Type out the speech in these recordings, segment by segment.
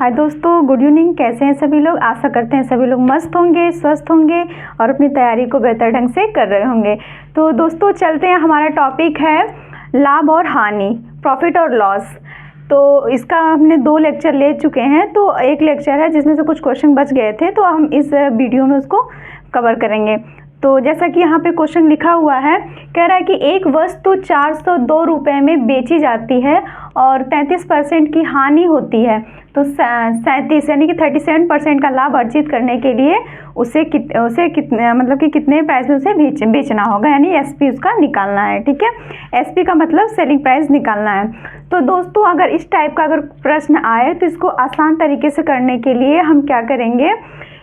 हाय दोस्तों, good evening. कैसे हैं सभी लोग? आशा करते हैं सभी लोग मस्त होंगे, स्वस्थ होंगे और अपनी तैयारी को बेहतर ढंग से कर रहे होंगे। तो दोस्तों चलते हैं, हमारा टॉपिक है लाभ और हानि, प्रॉफिट और लॉस। तो इसका हमने 2 लेक्चर ले चुके हैं, तो एक लेक्चर है जिसमें से कुछ क्वेश्चन बच गए थे, तो हम इस वीडियो में उसको कवर करेंगे। तो जैसा कि यहाँ पे क्वेश्चन लिखा हुआ है, कह रहा है कि एक वस्तु 402 रुपये में बेची जाती है और 33% की हानि होती है, तो 37 यानी कि 37% का लाभ अर्जित करने के लिए उसे कितने मतलब कि कितने प्राइस में उसे बेचना होगा, यानी एसपी उसका निकालना है। ठीक है, एसपी का मतलब सेलिंग प्राइस निकालना है। तो दोस्तों अगर इस टाइप का अगर प्रश्न आए तो इसको आसान तरीके से करने के लिए हम क्या करेंगे,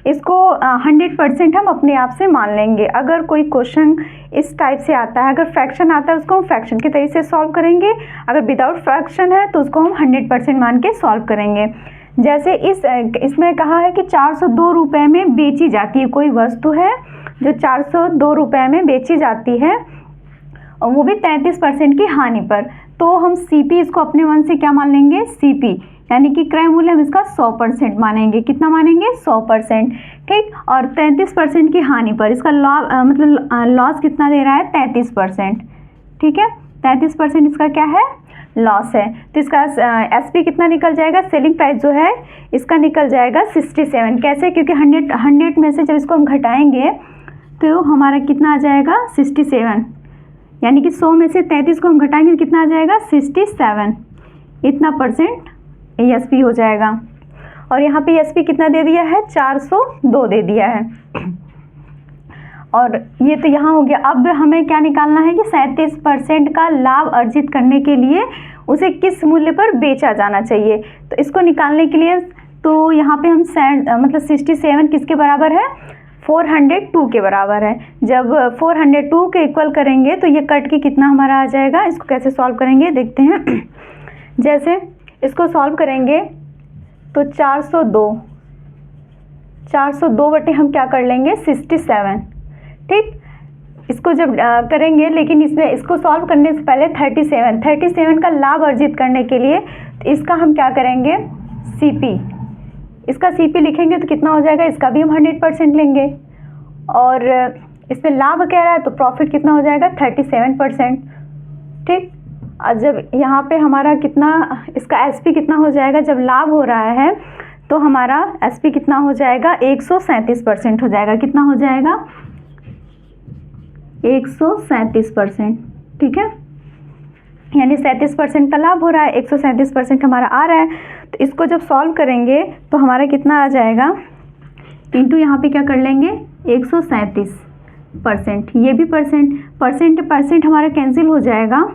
इसको 100% हम अपने आप से मान लेंगे। अगर कोई क्वेश्चन इस टाइप से आता है, अगर फ्रैक्शन आता है उसको हम फ्रैक्शन के तरीके से सॉल्व करेंगे, अगर विदाउट फ्रैक्शन है तो उसको हम 100% मान के सॉल्व करेंगे। जैसे इसमें कहा है कि 402 रुपये में बेची जाती है, कोई वस्तु है जो 402 रुपये में बेची जाती है और वो भी 33% की हानि पर। तो हम सीपी इसको अपने मन से क्या मान लेंगे, सीपी, यानी कि क्रय मूल्य हम इसका 100% मानेंगे। कितना मानेंगे? 100%। ठीक, और 33% की हानि पर इसका लॉस कितना दे रहा है? 33%। ठीक है, 33% इसका क्या है? लॉस है। तो इसका एसपी कितना निकल जाएगा? सेलिंग प्राइस जो है इसका निकल जाएगा 67। कैसे? क्योंकि 100 में से जब इसको हम घटाएंगे तो हमारा कितना आ जाएगा? 67, यानी कि 100 में से 33 को हम घटाएंगे तो कितना आ जाएगा? 67। इतना परसेंट एसपी हो जाएगा। और यहाँ पे एसपी कितना दे दिया है? 402 दे दिया है। और ये तो यहाँ हो गया। अब हमें क्या निकालना है कि 37% का लाभ अर्जित करने के लिए उसे किस मूल्य पर बेचा जाना चाहिए। तो इसको निकालने के लिए तो यहाँ पे हम 67 किसके बराबर है? 402 के बराबर है। जब 402 के इक्वल करेंगे तो ये कट के कितना हमारा आ जाएगा? इसको कैसे सॉल्व करेंगे देखते हैं। जैसे इसको सॉल्व करेंगे तो 402 बटे हम क्या कर लेंगे? 67। ठीक, इसको जब करेंगे, लेकिन इसमें इसको सॉल्व करने से पहले 37 का लाभ अर्जित करने के लिए तो इसका हम क्या करेंगे? सीपी, इसका सीपी लिखेंगे तो कितना हो जाएगा? इसका भी हम 100% लेंगे। और इसमें लाभ कह रहा है तो प्रॉफिट कितना हो जाएगा? 37%। ठीक, और जब यहाँ पे हमारा कितना, इसका एसपी कितना हो जाएगा? जब लाभ हो रहा है तो हमारा एसपी कितना हो जाएगा? 137% हो जाएगा। कितना हो जाएगा? 137%। ठीक है, यानी 37% का लाभ हो रहा है, 137% हमारा आ रहा है। तो इसको जब सॉल्व करेंगे तो हमारा कितना आ जाएगा? इंटू यहाँ पे क्या कर लेंगे? 137%। ये भी परसेंट हमारा कैंसिल हो जाएगा।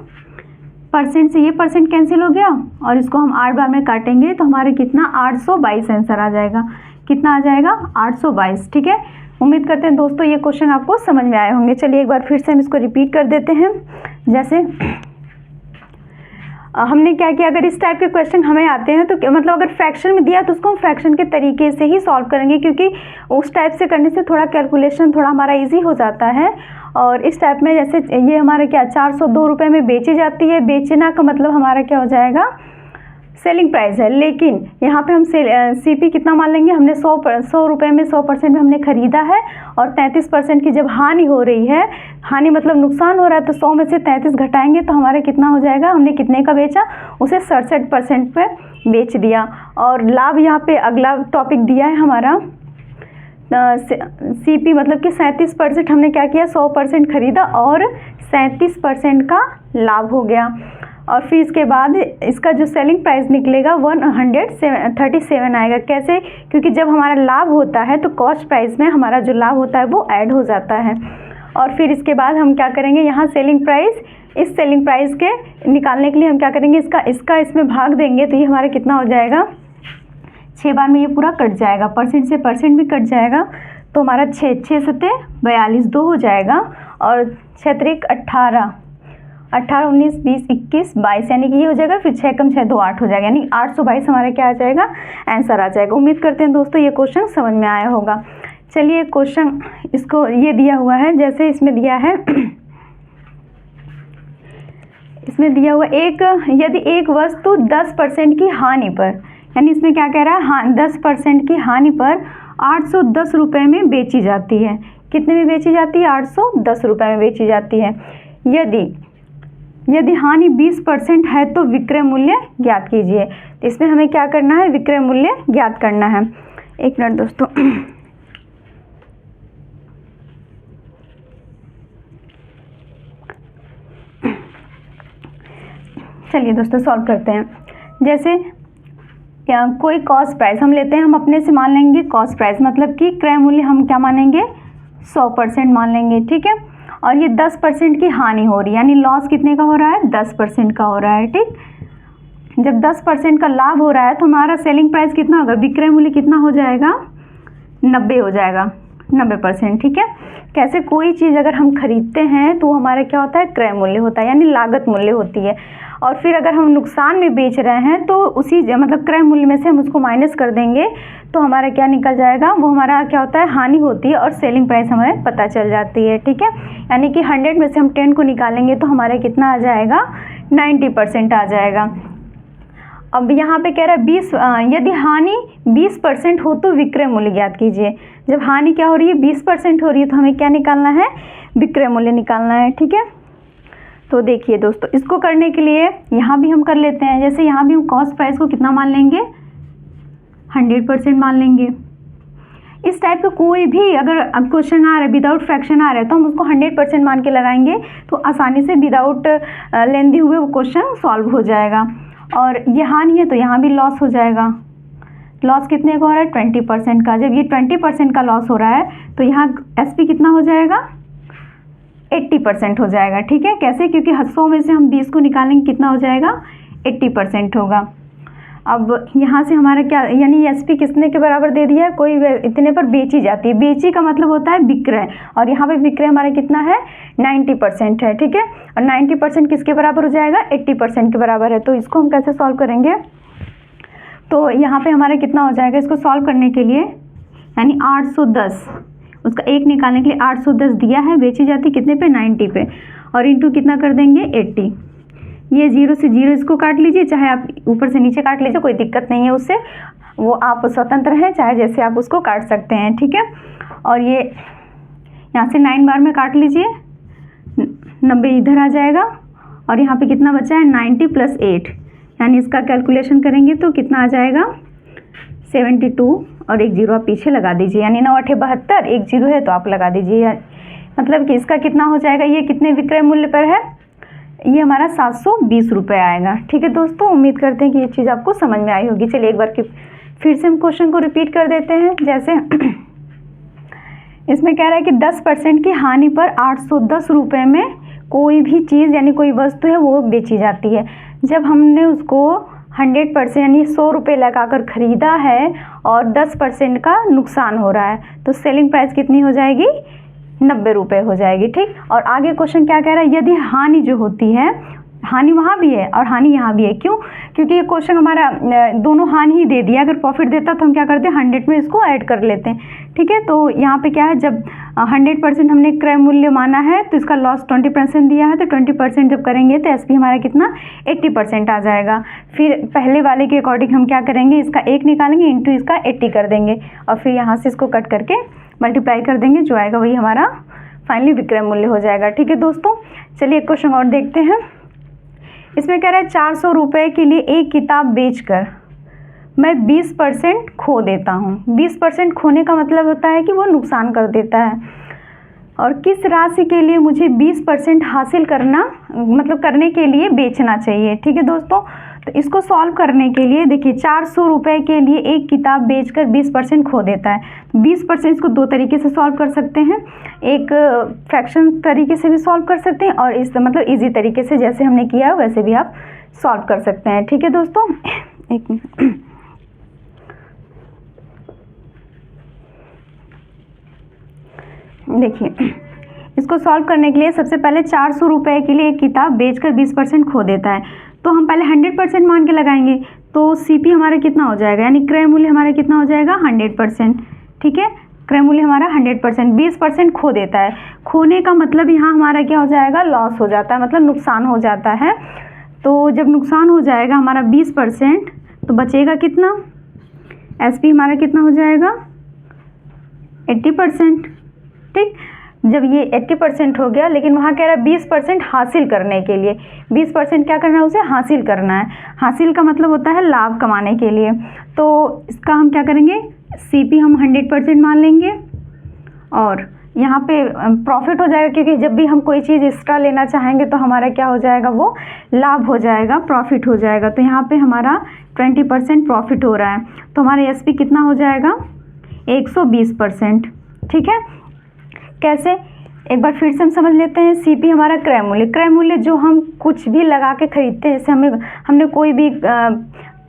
परसेंट से ये परसेंट कैंसिल हो गया और इसको हम 8 बार में काटेंगे तो हमारे कितना? 822 आंसर आ जाएगा। कितना आ जाएगा? 822। ठीक है, उम्मीद करते हैं दोस्तों ये क्वेश्चन आपको समझ में आए होंगे। चलिए एक बार फिर से हम इसको रिपीट कर देते हैं। जैसे हमने क्या किया, अगर इस टाइप के क्वेश्चन हमें आते हैं तो मतलब अगर फ्रैक्शन में दिया तो उसको हम फ्रैक्शन के तरीके से ही सॉल्व करेंगे, क्योंकि उस टाइप से करने से थोड़ा कैलकुलेशन थोड़ा हमारा इजी हो जाता है। और इस टाइप में जैसे ये हमारा क्या 402 रुपये में बेची जाती है, बेचना का मतलब हमारा क्या हो जाएगा? सेलिंग प्राइस है। लेकिन यहाँ पे हम सीपी कितना मान लेंगे? हमने 100 रुपये में 100% में हमने खरीदा है और 33% की जब हानि हो रही है, हानि मतलब नुकसान हो रहा है, तो 100 में से 33 घटाएंगे तो हमारे कितना हो जाएगा? हमने कितने का बेचा? उसे 67% पे बेच दिया। और लाभ यहाँ पे अगला टॉपिक दिया है हमारा सीपी, मतलब कि 37% हमने क्या किया? 100% खरीदा और 37% का लाभ हो गया। और फिर इसके बाद इसका जो सेलिंग प्राइस निकलेगा 137 आएगा। कैसे? क्योंकि जब हमारा लाभ होता है तो कॉस्ट प्राइस में हमारा जो लाभ होता है वो ऐड हो जाता है। और फिर इसके बाद हम क्या करेंगे? यहाँ सेलिंग प्राइस, इस सेलिंग प्राइस के निकालने के लिए हम क्या करेंगे? इसका इसमें भाग देंगे तो ये हमारा कितना हो जाएगा? 6 बार में ये पूरा कट जाएगा, परसेंट से परसेंट भी कट जाएगा। तो हमारा 6 सते 42, 2 हो जाएगा। और 6 त्रिक 18, 19, 20, 21, 22, यानी कि ये हो जाएगा। फिर 6 कम 6 2 8 हो जाएगा, यानी 822 हमारा क्या आ जाएगा? आंसर आ जाएगा। उम्मीद करते हैं दोस्तों ये क्वेश्चन समझ में आया होगा। चलिए क्वेश्चन इसको ये दिया हुआ है, जैसे इसमें दिया है इसमें दिया हुआ यदि एक वस्तु 10% की हानि पर, यानी इसमें क्या कह रहा है, हाँ 10% की हानि पर 810 रुपये में बेची जाती है। कितने में बेची जाती है? 810 रुपये में बेची जाती है। यदि हानि 20% है तो विक्रय मूल्य ज्ञात कीजिए। तो इसमें हमें क्या करना है? विक्रय मूल्य ज्ञात करना है। एक मिनट दोस्तों, चलिए दोस्तों सॉल्व करते हैं। जैसे क्या कोई कॉस्ट प्राइस हम लेते हैं, हम अपने से मान लेंगे कॉस्ट प्राइस, मतलब कि क्रय मूल्य हम क्या मानेंगे? 100% मान लेंगे, ठीक है। और ये 10% की हानि हो रही है, यानी लॉस कितने का हो रहा है? 10% का हो रहा है, ठीक। जब 10% का लाभ हो रहा है तो हमारा सेलिंग प्राइस कितना होगा? विक्रय मूल्य कितना हो जाएगा? 90 हो जाएगा, 90%, ठीक है। कैसे? कोई चीज़ अगर हम खरीदते हैं तो हमारा क्या होता है? क्रय मूल्य होता है, यानी लागत मूल्य होती है। और फिर अगर हम नुकसान में बेच रहे हैं तो उसी मतलब क्रय मूल्य में से हम उसको माइनस कर देंगे तो हमारा क्या निकल जाएगा? वो हमारा क्या होता है? हानि होती है और सेलिंग प्राइस हमें पता चल जाती है, ठीक है। यानी कि 100 में से हम 10 को निकालेंगे तो हमारे कितना आ जाएगा? 90% आ जाएगा। अब यहाँ पे कह रहा है 20, यदि हानि 20% हो तो विक्रय मूल्य ज्ञात कीजिए। जब हानि क्या हो रही है? 20% हो रही है तो हमें क्या निकालना है? विक्रय मूल्य निकालना है, ठीक है। तो देखिए दोस्तों, इसको करने के लिए यहाँ भी हम कर लेते हैं। जैसे यहाँ भी हम कॉस्ट प्राइस को कितना मान लेंगे? 100% मान लेंगे। इस टाइप का कोई भी अगर अब क्वेश्चन आ रहा है विदाउट फ्रैक्शन आ रहा है तो हम उसको 100% मान के लगाएंगे तो आसानी से विदाउट लेंदी हुए वो क्वेश्चन सॉल्व हो जाएगा। और ये हानि है तो यहाँ भी लॉस हो जाएगा। लॉस कितने का हो रहा है? 20% का। जब ये 20% का लॉस हो रहा है तो यहाँ एसपी कितना हो जाएगा? 80% हो जाएगा, ठीक है। कैसे? क्योंकि 100 में से हम 20 को निकालेंगे, कितना हो जाएगा? 80% होगा। अब यहाँ से हमारा क्या, यानी एसपी कितने के बराबर दे दिया है? कोई इतने पर बेची जाती है। बेची का मतलब होता है विक्रय, और यहाँ पे विक्रय हमारा कितना है? 90% है, ठीक है। और 90% किसके बराबर हो जाएगा? 80% के बराबर है। तो इसको हम कैसे सॉल्व करेंगे? तो यहाँ पे हमारा कितना हो जाएगा? इसको सॉल्व करने के लिए यानी 810, उसका एक निकालने के लिए 810 दिया है, बेची जाती कितने पे? 90 पे, और इंटू कितना कर देंगे? 80। ये 0 से 0 इसको काट लीजिए, चाहे आप ऊपर से नीचे काट लीजिए, कोई दिक्कत नहीं है उससे, वो आप स्वतंत्र हैं, चाहे जैसे आप उसको काट सकते हैं, ठीक है। और ये यहाँ से 9 बार में काट लीजिए, 90 इधर आ जाएगा, और यहाँ पे कितना बचा है? 90 + 8, यानी इसका कैलकुलेशन करेंगे तो कितना आ जाएगा? 72, और एक 0 आप पीछे लगा दीजिए, यानी 9 8 72, एक 0 है तो आप लगा दीजिए। मतलब कि इसका कितना हो जाएगा? ये कितने विक्रय मूल्य पर है? ये हमारा 720 रुपये आएगा, ठीक है दोस्तों। उम्मीद करते हैं कि ये चीज़ आपको समझ में आई होगी। चलिए एक बार फिर से हम क्वेश्चन को रिपीट कर देते हैं। जैसे इसमें कह रहा है कि 10% की हानि पर 810 रुपये में कोई भी चीज़ यानी कोई वस्तु है वो बेची जाती है। जब हमने उसको 100% यानी 100 रुपये लगाकर ख़रीदा है और 10% का नुकसान हो रहा है तो सेलिंग प्राइस कितनी हो जाएगी? 90 रुपये हो जाएगी, ठीक। और आगे क्वेश्चन क्या कह रहा है? यदि हानि जो होती है, हानि वहाँ भी है और हानि यहाँ भी है। क्यों? क्योंकि ये क्वेश्चन हमारा दोनों हानि ही दे दिया। अगर प्रॉफिट देता तो हम क्या करते हैं? 100 में इसको ऐड कर लेते हैं, ठीक है। तो यहाँ पे क्या है? जब 100% हमने क्रय मूल्य माना है तो इसका लॉस 20% दिया है, तो 20% जब करेंगे तो एसपी हमारा कितना? 80% आ जाएगा। फिर पहले वाले के अकॉर्डिंग हम क्या करेंगे? इसका 1 निकालेंगे, इंटू इसका 80 कर देंगे, और फिर यहाँ से इसको कट करके मल्टीप्लाई कर देंगे, जो आएगा वही हमारा फाइनली विक्रय मूल्य हो जाएगा, ठीक है दोस्तों। चलिए एक क्वेश्चन और देखते हैं। इसमें कह रहा है 400 रुपये के लिए एक किताब बेचकर मैं 20% खो देता हूँ। 20% खोने का मतलब होता है कि वो नुकसान कर देता है। और किस राशि के लिए मुझे 20% हासिल करना मतलब करने के लिए बेचना चाहिए, ठीक है दोस्तों। तो इसको सॉल्व करने के लिए देखिए 400 रुपये के लिए एक किताब बेचकर 20% खो देता है। 20% इसको दो तरीके से सॉल्व कर सकते हैं, एक फ्रैक्शन तरीके से भी सॉल्व कर सकते हैं और इस मतलब इजी तरीके से जैसे हमने किया है वैसे भी आप सॉल्व कर सकते हैं, ठीक है दोस्तों। एक मिनट, देखिए इसको सॉल्व करने के लिए सबसे पहले 400 रुपये के लिए एक किताब बेचकर 20% खो देता है, तो हम पहले 100% मान के लगाएंगे। तो सीपी हमारा कितना हो जाएगा, यानी क्रय मूल्य हमारा कितना हो जाएगा 100%, ठीक है। क्रय मूल्य हमारा 100%, 20% खो देता है। खोने का मतलब यहाँ हमारा क्या हो जाएगा, लॉस हो जाता है, मतलब नुकसान हो जाता है। तो जब नुकसान हो जाएगा हमारा 20%, तो बचेगा कितना एसपी हमारा कितना हो जाएगा 80%। ठीक, जब ये 80% हो गया, लेकिन वहाँ कह रहा है 20% हासिल करने के लिए, 20% क्या करना है, उसे हासिल करना है। हासिल का मतलब होता है लाभ कमाने के लिए। तो इसका हम क्या करेंगे, सीपी हम 100% मान लेंगे और यहाँ पे प्रॉफिट हो जाएगा, क्योंकि जब भी हम कोई चीज़ एक्स्ट्रा लेना चाहेंगे तो हमारा क्या हो जाएगा, वो लाभ हो जाएगा, प्रॉफिट हो जाएगा। तो यहाँ पे हमारा 20% प्रॉफिट हो रहा है, तो हमारा एसपी कितना हो जाएगा 120%। ठीक है, कैसे, एक बार फिर से हम समझ लेते हैं। सीपी हमारा क्रय मूल्य, क्रय मूल्य जो हम कुछ भी लगा के खरीदते हैं, जैसे हमने कोई भी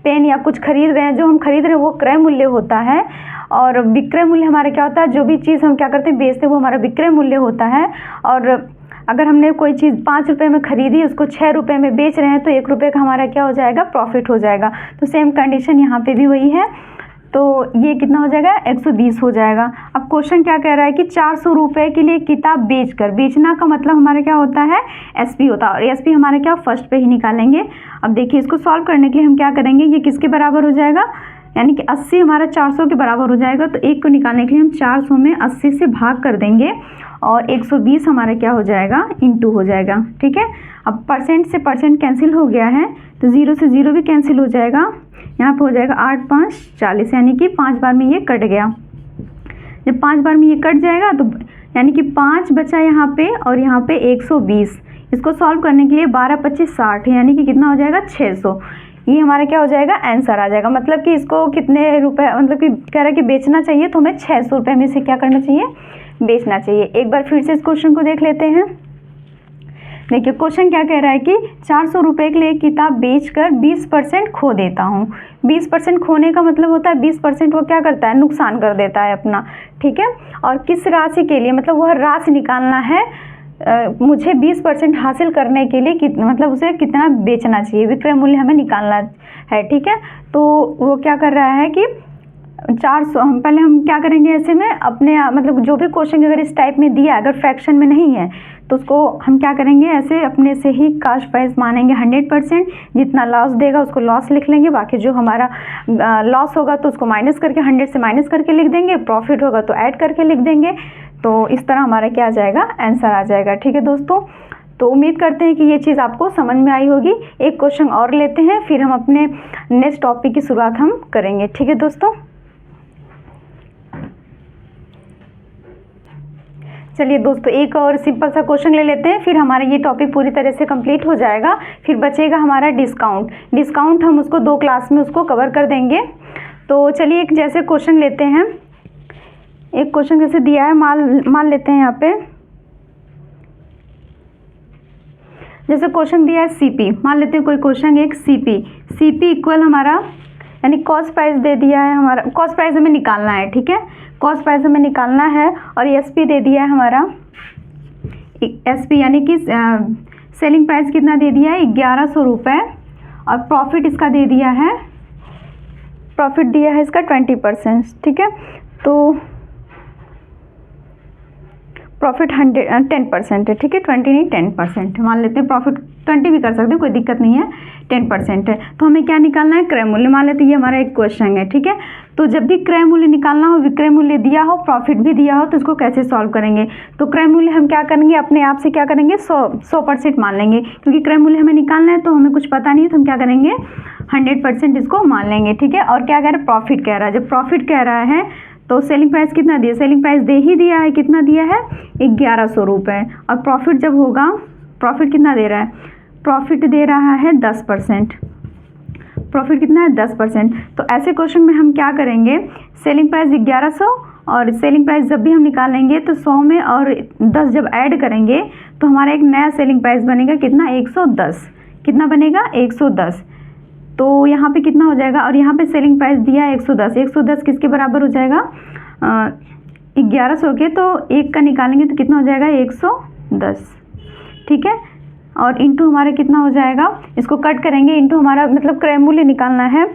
पेन या कुछ खरीद रहे हैं, जो हम खरीद रहे हैं वो क्रय मूल्य होता है। और विक्रय मूल्य हमारा क्या होता है, जो भी चीज़ हम क्या करते हैं बेचते हैं वो हमारा विक्रय मूल्य होता है। और अगर हमने कोई चीज़ 5 रुपये में खरीदी, उसको 6 रुपये में बेच रहे हैं, तो 1 रुपये का हमारा क्या हो जाएगा, प्रॉफिट हो जाएगा। तो सेम कंडीशन यहाँ पे भी वही है। तो ये कितना हो जाएगा 120 हो जाएगा। अब क्वेश्चन क्या कह रहा है कि 400 रुपये के लिए किताब बेचकर, बेचना का मतलब हमारा क्या होता है, एसपी होता है, और एसपी हमारा क्या फर्स्ट पे ही निकालेंगे। अब देखिए इसको सॉल्व करने के लिए हम क्या करेंगे, ये किसके बराबर हो जाएगा, यानी कि 80 हमारा 400 के बराबर हो जाएगा। तो एक को निकालने के लिए हम 400 में 80 से भाग कर देंगे और 120 हमारा क्या हो जाएगा, इंटू हो जाएगा। ठीक है, अब परसेंट से परसेंट कैंसिल हो गया है, तो 0 से 0 भी कैंसिल हो जाएगा। यहाँ पे हो जाएगा 8 5 40, यानी कि 5 बार में ये कट गया। जब 5 बार में ये कट जाएगा तो यानी कि 5 बचा यहाँ पे, और यहाँ पे 120। इसको सॉल्व करने के लिए 12 25 60, यानी कि कितना हो जाएगा 600। ये हमारा क्या हो जाएगा, आंसर आ जाएगा। मतलब कि इसको कितने रुपए, मतलब कि कह रहा है कि बेचना चाहिए, तो हमें 600 रुपये में से क्या करना चाहिए, बेचना चाहिए। एक बार फिर से इस क्वेश्चन को देख लेते हैं। देखिए क्वेश्चन क्या कह रहा है कि 400 रुपये के लिए किताब बेचकर 20% खो देता हूँ। 20% खोने का मतलब होता है 20% वो क्या करता है, नुकसान कर देता है अपना। ठीक है, और किस राशि के लिए, मतलब वह राशि निकालना है, मुझे 20% हासिल करने के लिए मतलब उसे कितना बेचना चाहिए, विक्रय मूल्य हमें निकालना है। ठीक है, तो वो क्या कर रहा है कि 400, हम पहले हम क्या करेंगे, ऐसे में अपने मतलब जो भी क्वेश्चन अगर इस टाइप में दिया, अगर फ्रैक्शन में नहीं है, तो उसको हम क्या करेंगे, ऐसे अपने से ही कास्ट प्राइस मानेंगे 100%। जितना लॉस देगा उसको लॉस लिख लेंगे, बाकी जो हमारा लॉस होगा तो उसको माइनस करके 100 से माइनस करके लिख देंगे, प्रॉफिट होगा तो ऐड करके लिख देंगे। तो इस तरह हमारा क्या आ जाएगा, आंसर आ जाएगा। ठीक है दोस्तों, तो उम्मीद करते हैं कि ये चीज़ आपको समझ में आई होगी। एक क्वेश्चन और लेते हैं, फिर हम अपने नेक्स्ट टॉपिक की शुरुआत हम करेंगे। ठीक है दोस्तों, चलिए दोस्तों एक और सिंपल सा क्वेश्चन ले लेते हैं, फिर हमारा ये टॉपिक पूरी तरह से कंप्लीट हो जाएगा। फिर बचेगा हमारा डिस्काउंट हम उसको 2 क्लास में उसको कवर कर देंगे। तो चलिए एक जैसे क्वेश्चन लेते हैं, एक क्वेश्चन जैसे दिया है, मान लेते हैं यहाँ पे, जैसे क्वेश्चन दिया है सीपी, मान लेते हैं कोई क्वेश्चन एक सीपी इक्वल हमारा, यानी कॉस्ट प्राइस दे दिया है हमारा, कॉस्ट प्राइस हमें निकालना है। ठीक है, कॉस्ट प्राइस हमें निकालना है, और एसपी दे दिया है हमारा, एसपी यानी कि सेलिंग प्राइस कितना दे दिया है 1100 रुपये, और प्रॉफिट इसका दे दिया है, प्रॉफिट दिया है इसका 20%। ठीक है, तो प्रॉफिट 10% है। ठीक है, 20 नहीं 10% मान लेते हैं, प्रॉफिट 20 भी कर सकते हैं, कोई दिक्कत नहीं है, 10% है। तो हमें क्या निकालना है, क्रय मूल्य। मान लेते हैं ये हमारा एक क्वेश्चन है। ठीक है, तो जब भी क्रय मूल्य निकालना हो, विक्रय मूल्य दिया हो, प्रॉफिट भी दिया हो, तो इसको कैसे सॉल्व करेंगे। तो क्रय मूल्य हम क्या करेंगे, अपने आप से क्या करेंगे, 100% मान लेंगे, क्योंकि क्रय मूल्य हमें निकालना है, तो हमें कुछ पता नहीं है, तो हम क्या करेंगे 100% इसको मान लेंगे। ठीक है, और क्या कह रहा है, प्रॉफिट कह रहा है। जब प्रॉफिट कह रहा है तो सेलिंग प्राइस कितना दिया, सेलिंग प्राइस दे ही दिया है, कितना दिया है 1100 रुपये, और प्रॉफिट जब होगा, प्रॉफिट कितना दे रहा है, प्रॉफिट दे रहा है 10%, प्रॉफिट कितना है 10%। तो ऐसे क्वेश्चन में हम क्या करेंगे, सेलिंग प्राइस 1100, और सेलिंग प्राइस जब भी हम निकालेंगे तो 100 में और 10 जब ऐड करेंगे तो हमारा एक नया सेलिंग प्राइस बनेगा, कितना 110, कितना बनेगा 110। तो यहाँ पे कितना हो जाएगा, और यहाँ पे सेलिंग प्राइस दिया है 110, 110 किसके बराबर हो जाएगा, 1100 के, तो 1 का निकालेंगे तो कितना हो जाएगा 110। ठीक है, और इंटू हमारा कितना हो जाएगा, इसको कट करेंगे, इंटू हमारा मतलब क्रय मूल्य निकालना है,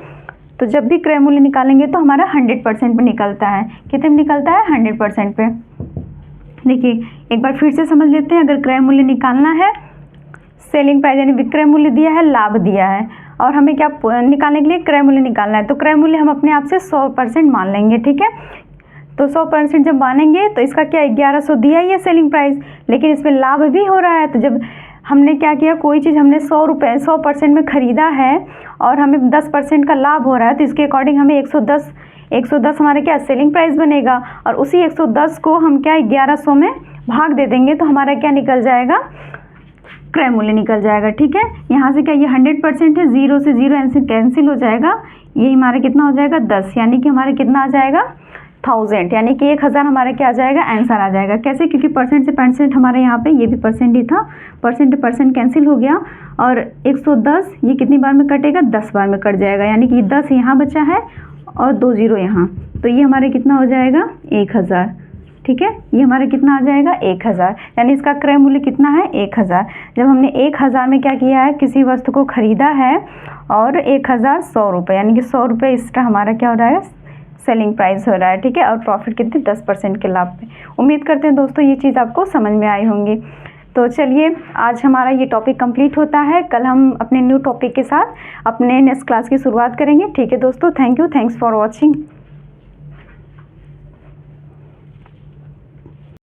तो जब भी क्रय मूल्य निकालेंगे तो हमारा 100% पे निकलता है। कितने में निकलता है, 100% पे। देखिए एक बार फिर से समझ लेते हैं, अगर क्रय मूल्य निकालना है, सेलिंग प्राइस यानी विक्रय मूल्य दिया है, लाभ दिया है, और हमें क्या निकालने के लिए क्रय मूल्य निकालना है। तो क्रय मूल्य हम अपने आप से 100% मान लेंगे, ठीक है। तो 100% जब मानेंगे तो इसका क्या 1100 दिया ही है सेलिंग प्राइस, लेकिन इसमें लाभ भी हो रहा है। तो जब हमने क्या किया, कोई चीज़ हमने 100% में ख़रीदा है और हमें 10% का लाभ हो रहा है, तो इसके अकॉर्डिंग हमें 110 हमारा क्या सेलिंग प्राइस बनेगा, और उसी 110 को हम क्या 1100 में भाग दे देंगे तो हमारा क्या निकल जाएगा, क्रय मूल्य निकल जाएगा, ठीक है। यहाँ से क्या ये 100% है, 0 से 0 कैंसिल हो जाएगा, ये हमारा कितना हो जाएगा 10, यानी कि हमारा कितना आ जाएगा 1000, यानी कि 1000 हमारा क्या आ जाएगा आंसर आ जाएगा। कैसे, क्योंकि परसेंट से परसेंट हमारे यहाँ पे ये भी परसेंट ही था, परसेंट कैंसिल हो गया, और 110 ये कितनी बार में कटेगा 10 बार में कट जाएगा, यानी कि 10 यहाँ बचा है और 2 0 यहाँ, तो ये हमारे कितना हो जाएगा 1000, ठीक है। ये हमारा कितना आ जाएगा 1000, यानी इसका क्रय मूल्य कितना है 1000। जब हमने 1000 में क्या किया है, किसी वस्तु को खरीदा है और 1000 100 रुपये, यानी कि 100 रुपये एक्स्ट्रा हमारा क्या हो रहा है सेलिंग प्राइस हो रहा है, ठीक है। और प्रॉफिट कितने 10% के लाभ पे। उम्मीद करते हैं दोस्तों ये चीज़ आपको समझ में आई होंगी। तो चलिए आज हमारा ये टॉपिक कंप्लीट होता है, कल हम अपने न्यू टॉपिक के साथ अपने नेक्स्ट क्लास की शुरुआत करेंगे, ठीक है दोस्तों। Thank you, thanks for watching.